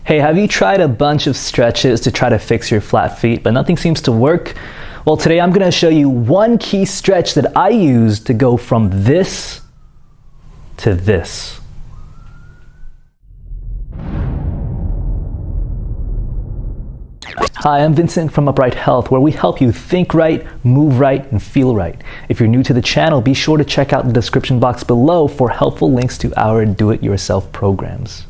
Hey, have you tried a bunch of stretches to try to fix your flat feet, but nothing seems to work? Well, today I'm going to show you one key stretch that I use to go from this to this. Hi, I'm Vincent from Upright Health, where we help you think right, move right, and feel right. If you're new to the channel, be sure to check out the description box below for helpful links to our do-it-yourself programs.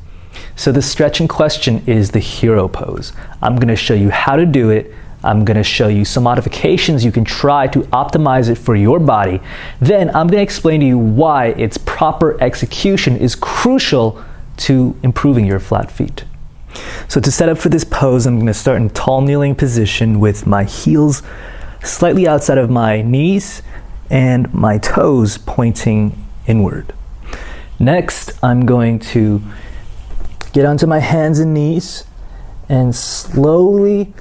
So the stretch in question is the hero pose. I'm going to show you how to do it. I'm going to show you some modifications you can try to optimize it for your body. Then I'm going to explain to you why its proper execution is crucial to improving your flat feet. So to set up for this pose, I'm going to start in tall kneeling position with my heels slightly outside of my knees and my toes pointing inward. Next, I'm going to get onto my hands and knees and slowly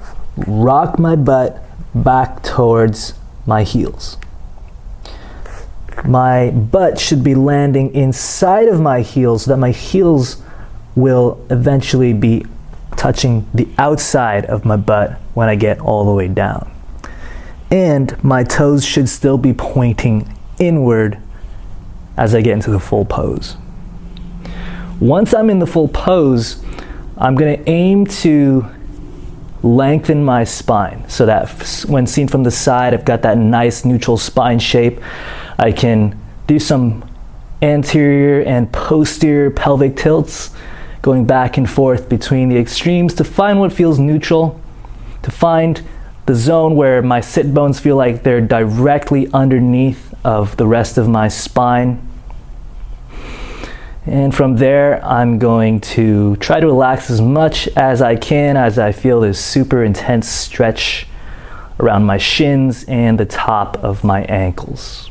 rock my butt back towards my heels. My butt should be landing inside of my heels so that my heels will eventually be touching the outside of my butt when I get all the way down. And my toes should still be pointing inward as I get into the full pose. Once I'm in the full pose, I'm going to aim to lengthen my spine so that when seen from the side, I've got that nice neutral spine shape. I can do some anterior and posterior pelvic tilts, going back and forth between the extremes to find what feels neutral, to find the zone where my sit bones feel like they're directly underneath of the rest of my spine. And from there, I'm going to try to relax as much as I can as I feel this super intense stretch around my shins and the top of my ankles.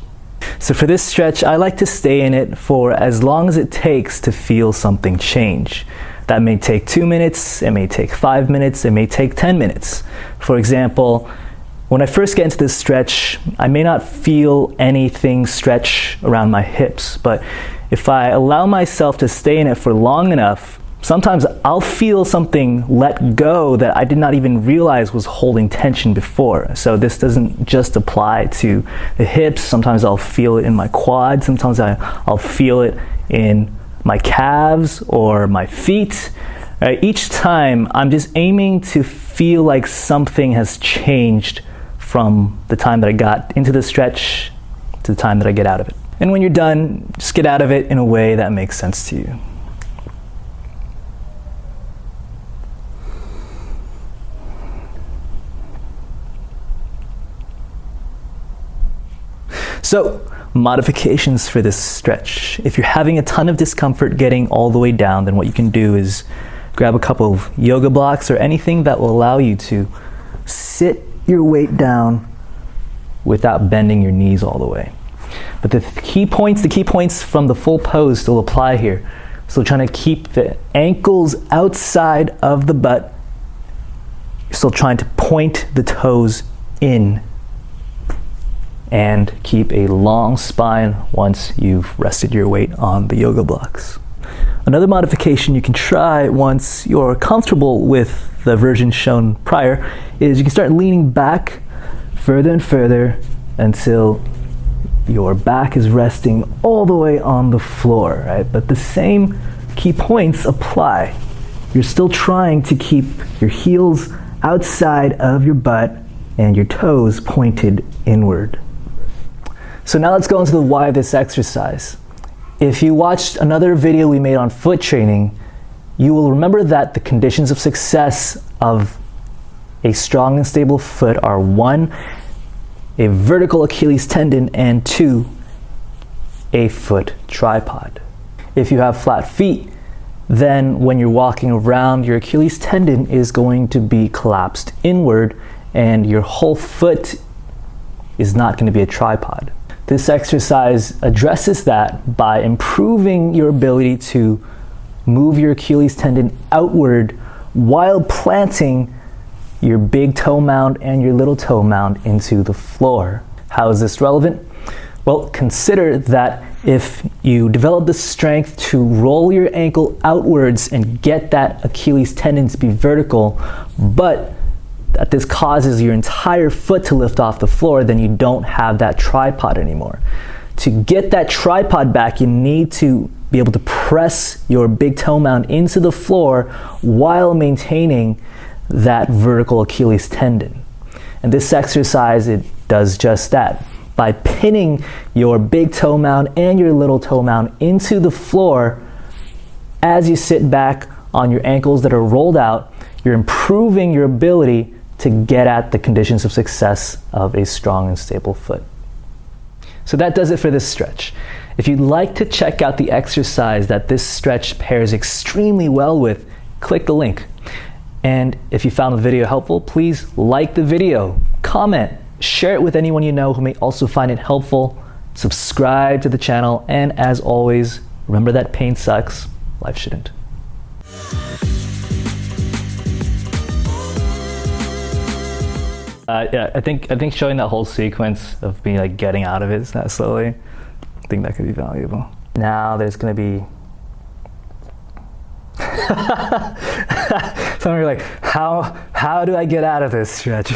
So for this stretch, I like to stay in it for as long as it takes to feel something change. That may take 2 minutes, it may take 5 minutes, it may take 10 minutes. For example, when I first get into this stretch, I may not feel anything stretch around my hips, but if I allow myself to stay in it for long enough, sometimes I'll feel something let go that I did not even realize was holding tension before. So this doesn't just apply to the hips. Sometimes I'll feel it in my quads. Sometimes I'll feel it in my calves or my feet. Right? Each time I'm just aiming to feel like something has changed from the time that I got into the stretch to the time that I get out of it. And when you're done, just get out of it in a way that makes sense to you. So, modifications for this stretch. If you're having a ton of discomfort getting all the way down, then what you can do is grab a couple of yoga blocks or anything that will allow you to sit your weight down without bending your knees all the way. But the key points from the full pose still apply here. So trying to keep the ankles outside of the butt. You're still trying to point the toes in and keep a long spine once you've rested your weight on the yoga blocks. Another modification you can try once you're comfortable with the version shown prior is you can start leaning back further and further until your back is resting all the way on the floor, right? But the same key points apply. You're still trying to keep your heels outside of your butt and your toes pointed inward. So now let's go into the why of this exercise. If you watched another video we made on foot training, you will remember that the conditions of success of a strong and stable foot are 1, a vertical Achilles tendon, and 2, a foot tripod. If you have flat feet, then when you're walking around, your Achilles tendon is going to be collapsed inward and your whole foot is not going to be a tripod. This exercise addresses that by improving your ability to move your Achilles tendon outward while planting your big toe mound and your little toe mound into the floor. How is this relevant? Well, consider that if you develop the strength to roll your ankle outwards and get that Achilles tendon to be vertical, but that this causes your entire foot to lift off the floor, then you don't have that tripod anymore. To get that tripod back, you need to be able to press your big toe mound into the floor while maintaining that vertical Achilles tendon. And this exercise, it does just that. By pinning your big toe mound and your little toe mound into the floor as you sit back on your ankles that are rolled out, you're improving your ability to get at the conditions of success of a strong and stable foot. So that does it for this stretch. If you'd like to check out the exercise that this stretch pairs extremely well with, click the link. And if you found the video helpful, please like the video, comment, share it with anyone you know who may also find it helpful, subscribe to the channel, and as always, remember that pain sucks, life shouldn't. Yeah, I think showing that whole sequence of me like getting out of it that slowly, I think that could be valuable. Now there's gonna be some are like, how do I get out of this stretch?